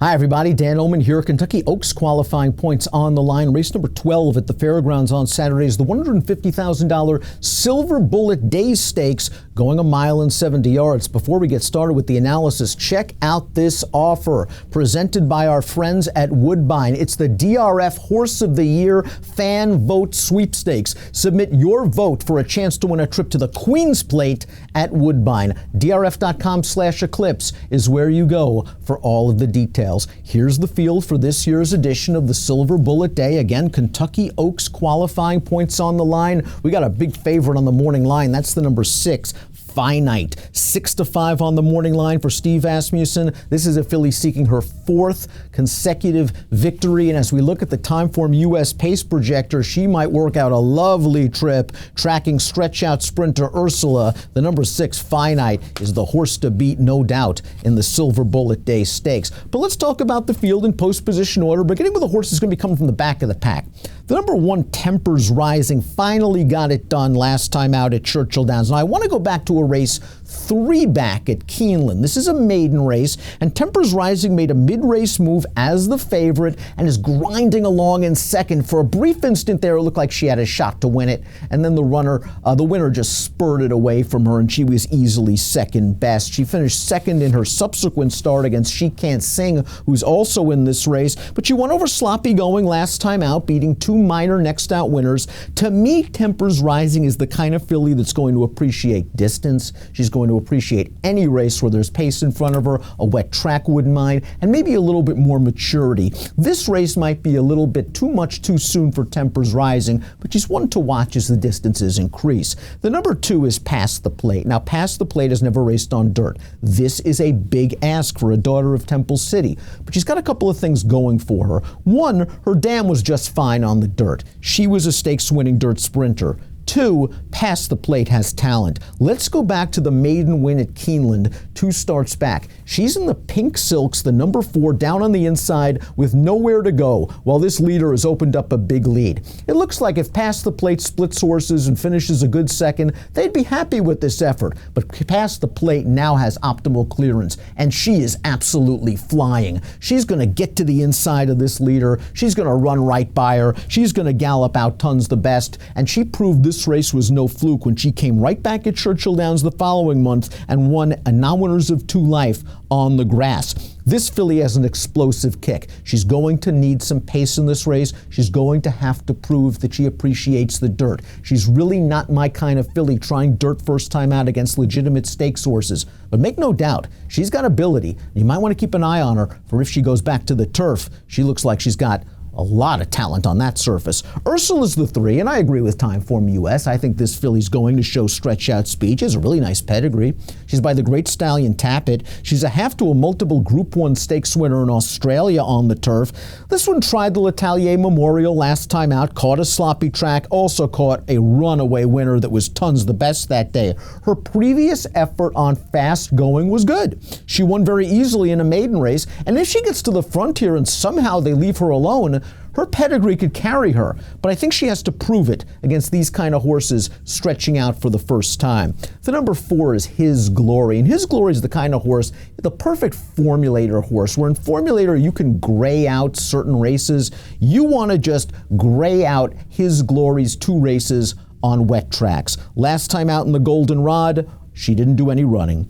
Hi everybody, Dan Illman here. Kentucky Oaks qualifying points on the line. Race number 12 at the fairgrounds on Saturday is the $150,000 Silverbulletday Stakes, going 1 mile and 70 yards. Before we get started with the analysis, check out this offer presented by our friends at Woodbine. It's the DRF Horse of the Year Fan Vote Sweepstakes. Submit your vote for a chance to win a trip to the Queen's Plate at Woodbine. DRF.com/eclipse is where you go for all of the details. Here's the field for this year's edition of the Silverbulletday. Again, Kentucky Oaks qualifying points on the line. We got a big favorite on the morning line. That's the number 6. Finite. 6-5 on the morning line for Steve Asmussen. This is a filly seeking her 4th consecutive victory. And as we look at the Timeform US pace projector, she might work out a lovely trip tracking stretch-out sprinter Ursula. The number 6, Finite, is the horse to beat, no doubt, in the Silverbulletday Stakes. But let's talk about the field in post-position order, beginning with a horse that's going to be coming from the back of the pack. The number 1, Tempers Rising, finally got it done last time out at Churchill Downs. Now, I want to go back to a race 3 back at Keeneland. This is a maiden race, and Tempers Rising made a mid-race move as the favorite and is grinding along in second. For a brief instant there, it looked like she had a shot to win it, and then the winner just spurted away from her, and she was easily second best. She finished second in her subsequent start against She Can't Sing, who's also in this race, but she won over Sloppy Going last time out, beating 2 minor next out winners. To me, Tempers Rising is the kind of filly that's going to appreciate distance. She's going to appreciate any race where there's pace in front of her, a wet track wouldn't mind, and maybe a little bit more maturity. This race might be a little bit too much too soon for Tempers Rising, but she's one to watch as the distances increase. The number 2 is Past the Plate. Now, Past the Plate has never raced on dirt. This is a big ask for a daughter of Temple City, but she's got a couple of things going for her. One, her dam was just fine on the dirt. She was a stakes-winning dirt sprinter. 2, Past the Plate has talent. Let's go back to the maiden win at Keeneland 2 starts back. She's in the pink silks, the number 4, down on the inside with nowhere to go, while this leader has opened up a big lead. It looks like if Past the Plate splits horses and finishes a good second, they'd be happy with this effort. But Past the Plate now has optimal clearance, and she is absolutely flying. She's going to get to the inside of this leader. She's going to run right by her. She's going to gallop out tons the best, and she proved this race was no fluke when she came right back at Churchill Downs the following month and won a non-winners of 2 life on the grass. This filly has an explosive kick. She's going to need some pace in this race. She's going to have to prove that she appreciates the dirt. She's really not my kind of filly trying dirt first time out against legitimate stakes horses. But make no doubt, she's got ability. You might want to keep an eye on her for if she goes back to the turf. She looks like she's got a lot of talent on that surface. Ursula's the 3, and I agree with Timeform US. I think this filly's going to show stretch-out speed. She has a really nice pedigree. She's by the great stallion Tappet. She's a half to a multiple Group 1 stakes winner in Australia on the turf. This one tried the L'Atelier Memorial last time out, caught a sloppy track, also caught a runaway winner that was tons the best that day. Her previous effort on fast going was good. She won very easily in a maiden race, and if she gets to the frontier and somehow they leave her alone, her pedigree could carry her, but I think she has to prove it against these kind of horses stretching out for the first time. The number 4 is His Glory, and His Glory is the kind of horse, the perfect formulator horse, where in formulator you can gray out certain races. You want to just gray out His Glory's 2 races on wet tracks. Last time out in the Goldenrod, she didn't do any running.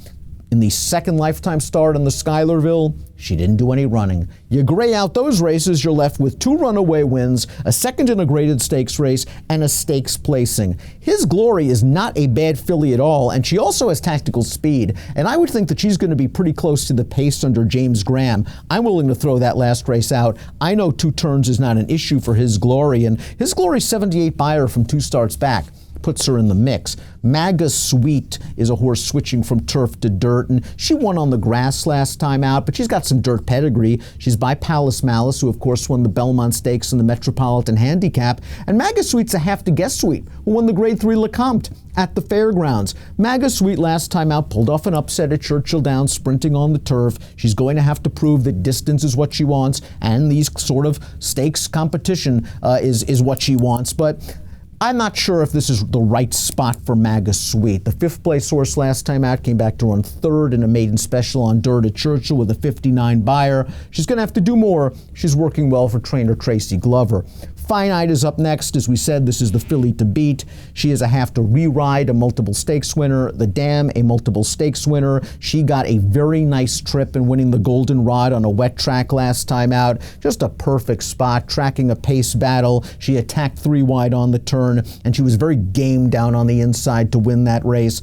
In the second lifetime start in the Schuylerville, she didn't do any running. You gray out those races, you're left with 2 runaway wins, a second in a graded stakes race, and a stakes placing. His Glory is not a bad filly at all, and she also has tactical speed, and I would think that she's going to be pretty close to the pace under James Graham. I'm willing to throw that last race out. I know 2 turns is not an issue for His Glory, and His Glory's 78 buyer from 2 starts back puts her in the mix. Maga Sweet is a horse switching from turf to dirt, and she won on the grass last time out, but she's got some dirt pedigree. She's by Palace Malice, who of course won the Belmont Stakes and the Metropolitan Handicap, and Maga Sweet's a half to guess sweet, who won the Grade 3 Lecomte at the fairgrounds. Maga Sweet last time out pulled off an upset at Churchill Downs sprinting on the turf. She's going to have to prove that distance is what she wants, and these sort of stakes competition is what she wants, but I'm not sure if this is the right spot for Maga Sweet. The 5th place horse last time out came back to run 3rd in a maiden special on dirt at Churchill with a 59 buyer. She's going to have to do more. She's working well for trainer Tracy Glover. Finite is up next. As we said, this is the filly to beat. She is a have to re-ride, a multiple stakes winner. The Dam, a multiple stakes winner. She got a very nice trip in winning the Golden Rod on a wet track last time out. Just a perfect spot, tracking a pace battle. She attacked 3 wide on the turn, and she was very game down on the inside to win that race.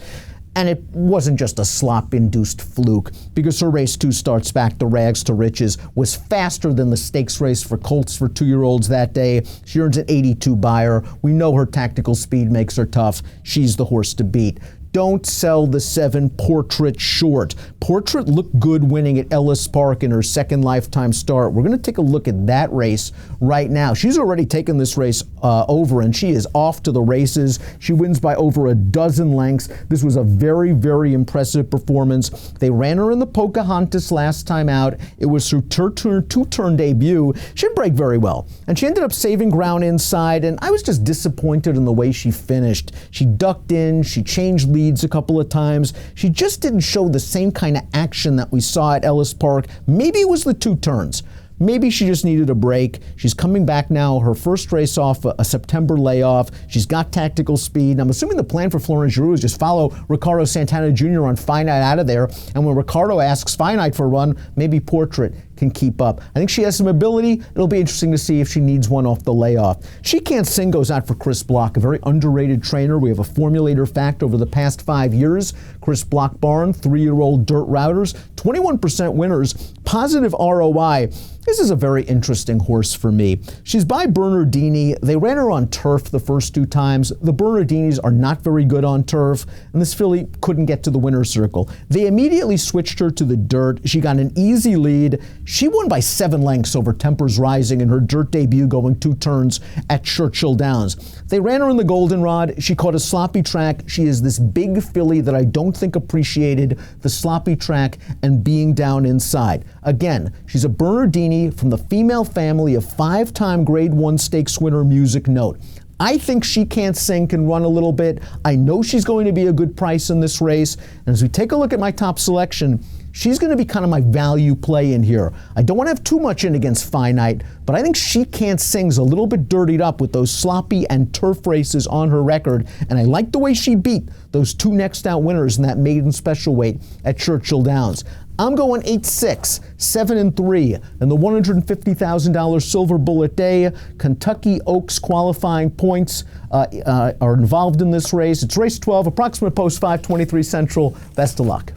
And it wasn't just a slop-induced fluke, because her race 2 starts back to Rags to Riches was faster than the stakes race for colts for 2-year-olds that day. She earns an 82 buyer. We know her tactical speed makes her tough. She's the horse to beat. Don't sell the 7 Portrait short. Portrait looked good winning at Ellis Park in her second lifetime start. We're going to take a look at that race right now. She's already taken this race over, and she is off to the races. She wins by over a dozen lengths. This was a very, very impressive performance. They ran her in the Pocahontas last time out. It was her two-turn debut. She didn't break very well, and she ended up saving ground inside, and I was just disappointed in the way she finished. She ducked in, she changed leads a couple of times. She just didn't show the same kind of action that we saw at Ellis Park. Maybe it was the 2 turns. Maybe she just needed a break. She's coming back now. Her first race off a September layoff. She's got tactical speed. I'm assuming the plan for Florence Giroux is just follow Ricardo Santana Jr. on Finite out of there. And when Ricardo asks Finite for a run, maybe Portrait can keep up. I think she has some ability. It'll be interesting to see if she needs one off the layoff. She Can't Sing goes out for Chris Block, a very underrated trainer. We have a formulator fact over the past 5 years. Chris Block barn, 3-year-old dirt routers, 21% winners, positive ROI. This is a very interesting horse for me. She's by Bernardini. They ran her on turf the first 2 times. The Bernardinis are not very good on turf, and this filly couldn't get to the winner's circle. They immediately switched her to the dirt. She got an easy lead. She won by 7 lengths over Tempers Rising in her dirt debut going 2 turns at Churchill Downs. They ran her in the Goldenrod. She caught a sloppy track. She is this big filly that I don't think appreciated the sloppy track and being down inside. Again, she's a Bernardini from the female family of 5-time Grade 1 stakes winner Music Note. I think She Can't Sing can run a little bit. I know she's going to be a good price in this race. And as we take a look at my top selection, she's going to be kind of my value play in here. I don't want to have too much in against Finite, but I think She Can't Sing's a little bit dirtied up with those sloppy and turf races on her record, and I like the way she beat those 2 next out winners in that maiden special weight at Churchill Downs. I'm going 8-6, 7-3, and the $150,000 Silver Bullet Day. Kentucky Oaks qualifying points are involved in this race. It's race 12, approximate post 5:23 Central. Best of luck.